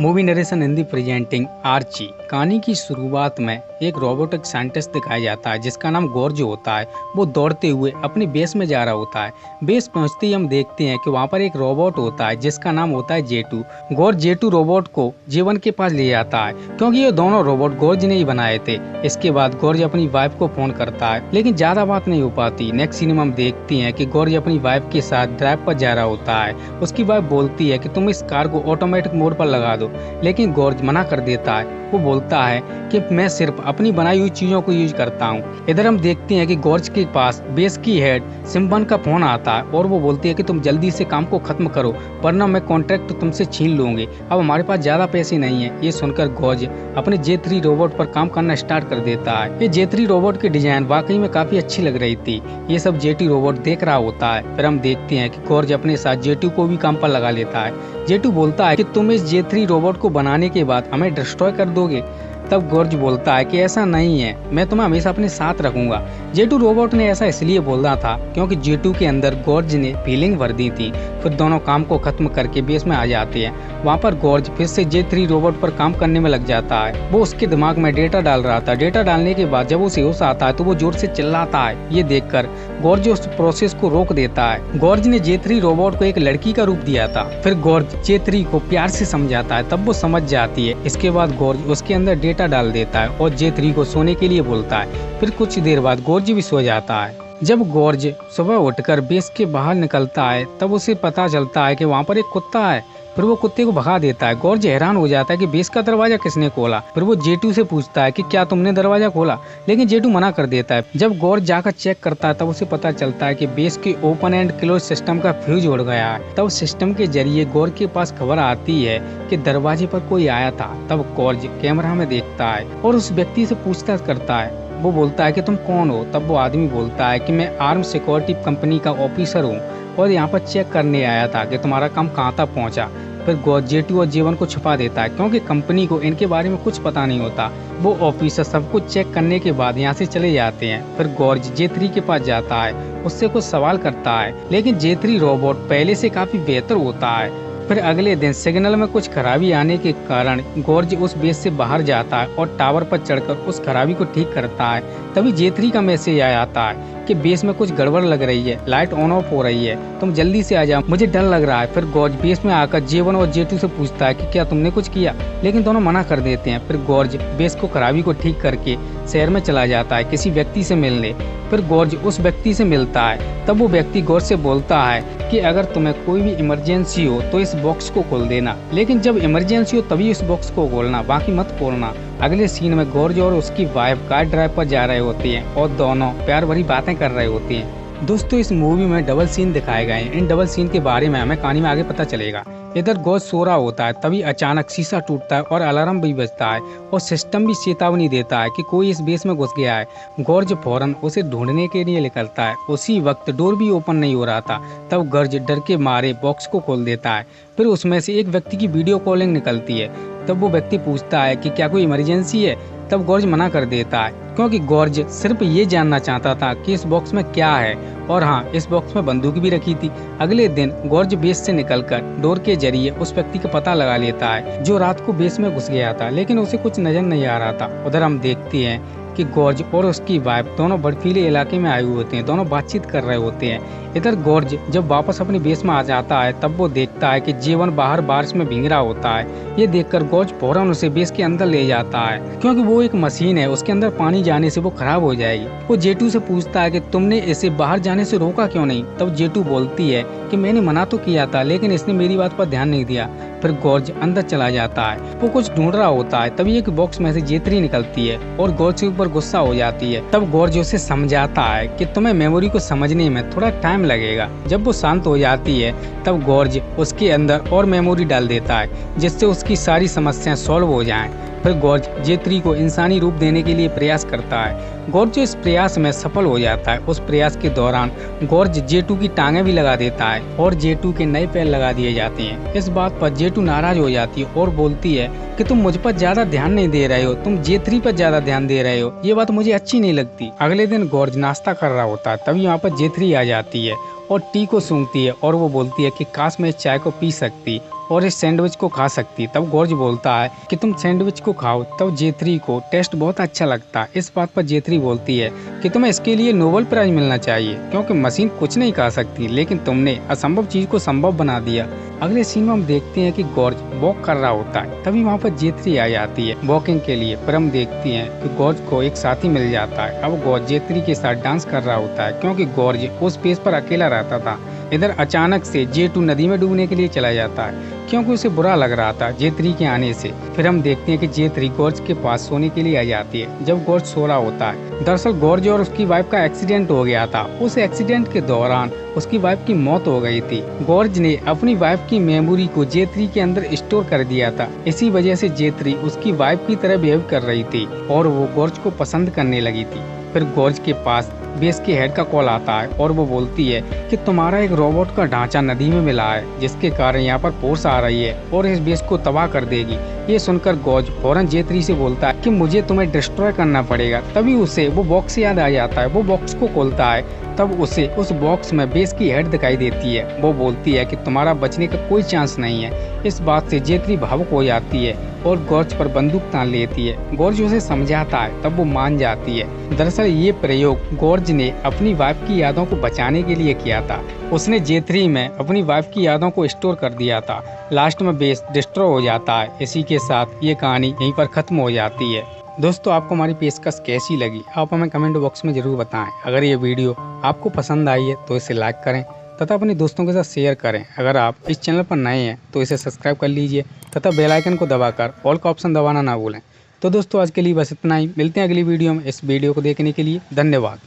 Movie narration Hindi presenting Archie. कहानी की शुरुआत में एक रोबोटिक साइंटिस्ट दिखाया जाता है जिसका नाम गॉर्ज होता है। वो दौड़ते हुए अपने बेस में जा रहा होता है। बेस पहुंचते ही हम देखते हैं कि वहां पर एक रोबोट होता है जिसका नाम होता है जेटू। गॉर्ज जेटू रोबोट को जीवन के पास ले जाता है क्योंकि ये दोनों रोबोट गॉर्ज ने ही बनाए थे। इसके बाद गॉर्ज अपनी वाइफ को फोन करता है लेकिन ज्यादा बात नहीं हो पाती। नेक्स्ट सीन में हम देखते हैं कि गॉर्ज अपनी वाइफ के साथ ड्राइव पर जा रहा होता है। उसकी वाइफ बोलती है कि तुम इस कार को ऑटोमेटिक मोड पर लगा दो, लेकिन गॉर्ज मना कर देता है। वो बोलता है कि मैं सिर्फ अपनी बनाई हुई चीजों को यूज करता हूँ। इधर हम देखते हैं कि गॉर्ज के पास बेस की हेड सिम्बन का फोन आता है और वो बोलती है कि तुम जल्दी से काम को खत्म करो वरना मैं कॉन्ट्रैक्ट तुमसे छीन लूंगी। अब हमारे पास ज्यादा पैसे नहीं है। ये सुनकर गॉर्ज अपने J3 रोबोट पर काम करना स्टार्ट कर देता है। ये J3 रोबोट की डिजाइन वाकई में काफी अच्छी लग रही थी। ये सब J2 रोबोट देख रहा होता है। फिर हम देखते हैं कि गॉर्ज अपने साथ J2 को भी काम पर लगा लेता है। J2 बोलता है कि तुम इस J3 रोबोट को बनाने के बाद हमें डिस्ट्रॉय कर दोगे। तब गॉर्ज बोलता है कि ऐसा नहीं है, मैं तुम्हें हमेशा अपने साथ रखूंगा। J2 रोबोट ने ऐसा इसलिए बोला था क्योंकि J2 के अंदर गॉर्ज ने फीलिंग भर दी थी। फिर दोनों काम को खत्म करके बेस में आ जाते हैं। वहाँ पर गॉर्ज फिर से J3 रोबोट पर काम करने में लग जाता है। वो उसके दिमाग में डेटा डाल रहा था। डेटा डालने के बाद जब उसे होश आता है तो वो जोर से चिल्लाता है। ये देखकर गॉर्ज उस प्रोसेस को रोक देता है। गॉर्ज ने J3 रोबोट को एक लड़की का रूप दिया था। फिर गॉर्ज J3 को प्यार से समझाता है, तब वो समझ जाती है। इसके बाद गॉर्ज उसके अंदर डेटा डाल देता है और J3 को सोने के लिए बोलता है। फिर कुछ देर बाद गॉर्ज भी सो जाता है। जब गॉर्ज सुबह उठकर बेस के बाहर निकलता है तब उसे पता चलता है कि वहाँ पर एक कुत्ता है। फिर वो कुत्ते को भगा देता है। गॉर्ज हैरान हो जाता है कि बेस का दरवाजा किसने खोला। फिर वो J2 से पूछता है कि क्या तुमने दरवाजा खोला, लेकिन J2 मना कर देता है। जब गॉर्ज जाकर चेक करता है तब उसे पता चलता है कि बेस के ओपन एंड क्लोज सिस्टम का फ्यूज उड़ गया है। तब सिस्टम के जरिए गॉर्ज के पास खबर आती है कि दरवाजे पर कोई आया था। तब गॉर्ज कैमरा में देखता है और उस व्यक्ति से पूछताछ करता है। वो बोलता है कि तुम कौन हो। तब वो आदमी बोलता है कि मैं आर्म सिक्योरिटी कंपनी का ऑफिसर हूँ और यहाँ पर चेक करने आया था कि तुम्हारा काम कहाँ तक पहुँचा। फिर गॉर्ज J2 और J1 को छुपा देता है क्योंकि कंपनी को इनके बारे में कुछ पता नहीं होता। वो ऑफिसर सब कुछ चेक करने के बाद यहाँ से चले जाते हैं। फिर गॉर्ज J3 के पास जाता है, उससे कुछ सवाल करता है, लेकिन J3 रोबोट पहले से काफी बेहतर होता है। फिर अगले दिन सिग्नल में कुछ खराबी आने के कारण गॉर्ज उस बेस से बाहर जाता है और टावर पर चढ़कर उस खराबी को ठीक करता है। तभी J3 का मैसेज आ जाता है कि बेस में कुछ गड़बड़ लग रही है, लाइट ऑन ऑफ हो रही है, तुम जल्दी से आ जाओ, मुझे डर लग रहा है। फिर गॉर्ज बेस में आकर J1 और J2 से पूछता है कि क्या तुमने कुछ किया, लेकिन दोनों मना कर देते हैं। फिर गॉर्ज बेस को खराबी को ठीक करके शहर में चला जाता है किसी व्यक्ति से मिलने। फिर गॉर्ज उस व्यक्ति से मिलता है। तब वो व्यक्ति गॉर्ज से बोलता है कि अगर तुम्हें कोई भी इमरजेंसी हो तो इस बॉक्स को खोल देना, लेकिन जब इमरजेंसी हो तभी इस बॉक्स को खोलना, बाकी मत खोलना। अगले सीन में गॉर्ज और उसकी वाइफ कार ड्राइव पर जा रहे होती हैं और दोनों प्यार भरी बातें कर रहे होती हैं। दोस्तों, इस मूवी में डबल सीन दिखाए गए हैं। इन डबल सीन के बारे में हमें कहानी में आगे पता चलेगा। इधर गॉर्ज सो रहा होता है, तभी अचानक शीशा टूटता है और अलार्म भी बजता है और सिस्टम भी चेतावनी देता है कि कोई इस बेस में घुस गया है। गॉर्ज फौरन उसे ढूंढने के लिए निकलता है। उसी वक्त डोर भी ओपन नहीं हो रहा था। तब गॉर्ज डर के मारे बॉक्स को खोल देता है। फिर उसमें से एक व्यक्ति की वीडियो कॉलिंग निकलती है। तब वो व्यक्ति पूछता है कि क्या कोई इमरजेंसी है। तब गॉर्ज मना कर देता है क्योंकि गॉर्ज सिर्फ ये जानना चाहता था कि इस बॉक्स में क्या है। और हाँ, इस बॉक्स में बंदूक भी रखी थी। अगले दिन गॉर्ज बेस से निकलकर डोर के जरिए उस व्यक्ति का पता लगा लेता है जो रात को बेस में घुस गया था, लेकिन उसे कुछ नजर नहीं आ रहा था। उधर हम देखते हैं कि गॉर्ज और उसकी वाइफ दोनों बर्फीले इलाके में आए हुए होते हैं। दोनों बातचीत कर रहे होते हैं। इधर गॉर्ज जब वापस अपनी बेस में आ जाता है तब वो देखता है कि J1 बाहर बारिश में भीग रहा होता है। ये देखकर गॉर्ज फौरन उसे बेस के अंदर ले जाता है क्योंकि वो एक मशीन है, उसके अंदर पानी जाने से वो खराब हो जाएगी। वो J2 से पूछता है कि तुमने इसे बाहर जाने से रोका क्यों नहीं। तब J2 बोलती है कि मैंने मना तो किया था, लेकिन इसने मेरी बात पर ध्यान नहीं दिया। फिर गॉर्ज अंदर चला जाता है। वो कुछ ढूंढ रहा होता है, तभी एक बॉक्स में से J3 निकलती है और गॉर्ज के ऊपर गुस्सा हो जाती है। तब गॉर्ज उसे समझाता है कि तुम्हें मेमोरी को समझने में थोड़ा टाइम लगेगा। जब वो शांत हो जाती है तब गॉर्ज उसके अंदर और मेमोरी डाल देता है जिससे उसकी सारी समस्याएं सॉल्व हो जाएं। फिर गॉर्ज J3 को इंसानी रूप देने के लिए प्रयास करता है। गॉर्ज इस प्रयास में सफल हो जाता है। उस प्रयास के दौरान गॉर्ज J2 की टांगें भी लगा देता है और J2 के नए पैर लगा दिए जाते हैं। इस बात पर J2 नाराज हो जाती है और बोलती है कि तुम मुझ पर ज्यादा ध्यान नहीं दे रहे हो, तुम J3 पर ज्यादा ध्यान दे रहे हो, ये बात मुझे अच्छी नहीं लगती। अगले दिन गॉर्ज नाश्ता कर रहा होता है, तभी यहाँ पर J3 आ जाती है और टी को सूंघती है और वो बोलती है कि काश मैं इस चाय को पी सकती और इस सैंडविच को खा सकती। तब गॉर्ज बोलता है कि तुम सैंडविच को खाओ। तब जेथरी को टेस्ट बहुत अच्छा लगता है। इस बात पर जेथरी बोलती है कि तुम्हें इसके लिए नोबेल प्राइज मिलना चाहिए, क्योंकि मशीन कुछ नहीं खा सकती, लेकिन तुमने असंभव चीज को संभव बना दिया। अगले सीन में हम देखते हैं कि गॉर्ज वॉक कर रहा होता है। तभी वहाँ पर जेथरी आ जाती है वॉकिंग के लिए। फिर हम देखते हैं कि गॉर्ज को एक साथी मिल जाता है। अब गॉर्ज जेथरी के साथ डांस कर रहा होता है, क्योंकि गॉर्ज उस पेज पर अकेला रहता था। इधर अचानक से जेटू नदी में डूबने के लिए चला जाता है, क्योंकि उसे बुरा लग रहा था जेथरी के आने से। फिर हम देखते हैं कि जेथरी गॉर्ज के पास सोने के लिए आ जाती है जब गॉर्ज सो रहा होता है। दरअसल गॉर्ज और उसकी वाइफ का एक्सीडेंट हो गया था। उस एक्सीडेंट के दौरान उसकी वाइफ की मौत हो गई थी। गॉर्ज ने अपनी वाइफ की मेमोरी को जेथरी के अंदर स्टोर कर दिया था। इसी वजह से जेथरी उसकी वाइफ की तरह बिहेव कर रही थी और वो गॉर्ज को पसंद करने लगी थी। फिर गॉर्ज के पास बेस के हेड का कॉल आता है और वो बोलती है कि तुम्हारा एक रोबोट का ढांचा नदी में मिला है, जिसके कारण यहाँ पर फोर्स आ रही है और इस बेस को तबाह कर देगी। ये सुनकर गॉर्ज फौरन जेथरी से बोलता है कि मुझे तुम्हें डिस्ट्रॉय करना पड़ेगा। तभी उसे वो बॉक्स याद आ जाता है। वो बॉक्स को खोलता है। तब उसे उस बॉक्स में बेस की हेड दिखाई देती है। वो बोलती है कि तुम्हारा बचने का कोई चांस नहीं है। इस बात से जेथरी भावुक हो जाती है और गॉर्ज पर बंदूक तान लेती है। गॉर्ज उसे समझाता है, तब वो मान जाती है। दरअसल ये प्रयोग गॉर्ज ने अपनी वाइफ की यादों को बचाने के लिए किया था। उसने जेथरी में अपनी वाइफ की यादों को स्टोर कर दिया था। लास्ट में बेस डिस्ट्रॉय हो जाता है। इसी के साथ ये कहानी यहीं पर खत्म हो जाती है। दोस्तों, आपको हमारी पेशकश कैसी लगी आप हमें कमेंट बॉक्स में जरूर बताएं। अगर ये वीडियो आपको पसंद आई है तो इसे लाइक करें तथा अपने दोस्तों के साथ शेयर करें। अगर आप इस चैनल पर नए हैं तो इसे सब्सक्राइब कर लीजिए तथा बेल आइकन को दबाकर ऑल का ऑप्शन दबाना ना भूलें। तो दोस्तों, आज के लिए बस इतना ही। मिलते हैं अगली वीडियो में। इस वीडियो को देखने के लिए धन्यवाद।